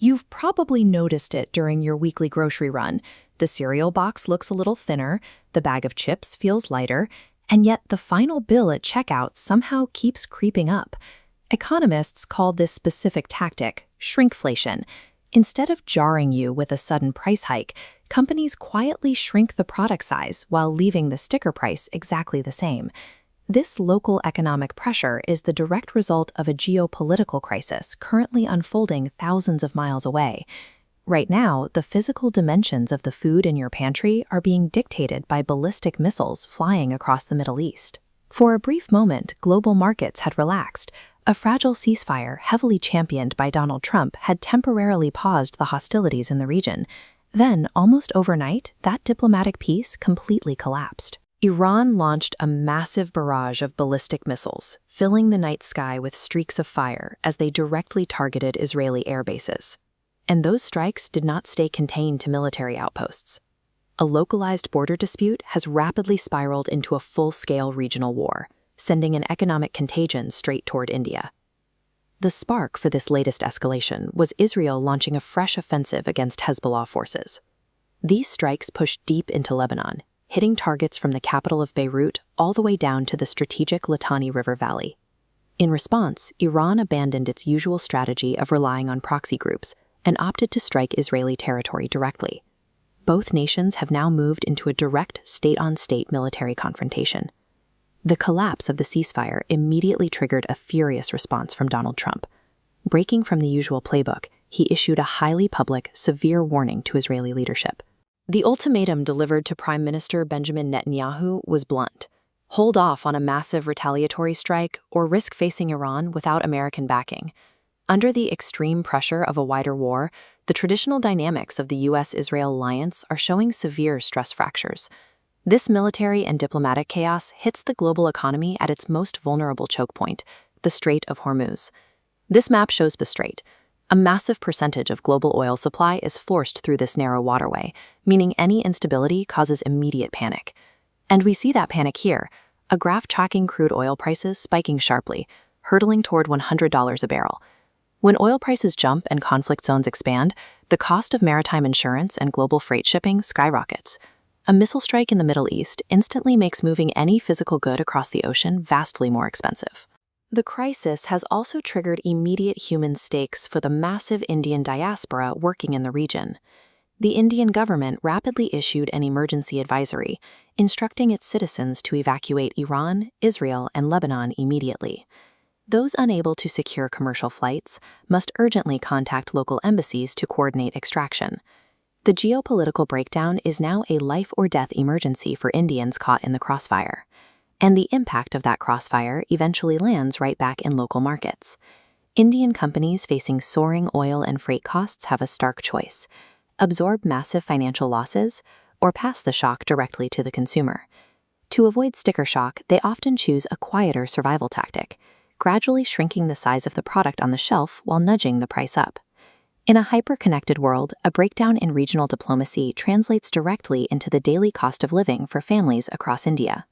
You've probably noticed it during your weekly grocery run. The cereal box looks a little thinner, the bag of chips feels lighter, and yet the final bill at checkout somehow keeps creeping up. Economists call this specific tactic shrinkflation. Instead of jarring you with a sudden price hike, companies quietly shrink the product size while leaving the sticker price exactly the same. This local economic pressure is the direct result of a geopolitical crisis currently unfolding thousands of miles away. Right now, the physical dimensions of the food in your pantry are being dictated by ballistic missiles flying across the Middle East. For a brief moment, global markets had relaxed. A fragile ceasefire, heavily championed by Donald Trump, had temporarily paused the hostilities in the region. Then, almost overnight, that diplomatic peace completely collapsed. Iran launched a massive barrage of ballistic missiles, filling the night sky with streaks of fire as they directly targeted Israeli air bases. And those strikes did not stay contained to military outposts. A localized border dispute has rapidly spiraled into a full-scale regional war, sending an economic contagion straight toward India. The spark for this latest escalation was Israel launching a fresh offensive against Hezbollah forces. These strikes pushed deep into Lebanon, hitting targets from the capital of Beirut all the way down to the strategic Litani River Valley. In response, Iran abandoned its usual strategy of relying on proxy groups and opted to strike Israeli territory directly. Both nations have now moved into a direct state-on-state military confrontation. The collapse of the ceasefire immediately triggered a furious response from Donald Trump. Breaking from the usual playbook, he issued a highly public, severe warning to Israeli leadership. The ultimatum delivered to Prime Minister Benjamin Netanyahu was blunt: hold off on a massive retaliatory strike or risk facing Iran without American backing. Under the extreme pressure of a wider war, the traditional dynamics of the U.S.-Israel alliance are showing severe stress fractures. This military and diplomatic chaos hits the global economy at its most vulnerable choke point, the Strait of Hormuz. This map shows the strait. A massive percentage of global oil supply is forced through this narrow waterway, meaning any instability causes immediate panic. And we see that panic here, a graph tracking crude oil prices spiking sharply, hurtling toward $100 a barrel. When oil prices jump and conflict zones expand, the cost of maritime insurance and global freight shipping skyrockets. A missile strike in the Middle East instantly makes moving any physical good across the ocean vastly more expensive. The crisis has also triggered immediate human stakes for the massive Indian diaspora working in the region. The Indian government rapidly issued an emergency advisory, instructing its citizens to evacuate Iran, Israel, and Lebanon immediately. Those unable to secure commercial flights must urgently contact local embassies to coordinate extraction. The geopolitical breakdown is now a life-or-death emergency for Indians caught in the crossfire. And the impact of that crossfire eventually lands right back in local markets. Indian companies facing soaring oil and freight costs have a stark choice: absorb massive financial losses or pass the shock directly to the consumer. To avoid sticker shock, they often choose a quieter survival tactic, gradually shrinking the size of the product on the shelf while nudging the price up. In a hyper-connected world, a breakdown in regional diplomacy translates directly into the daily cost of living for families across India.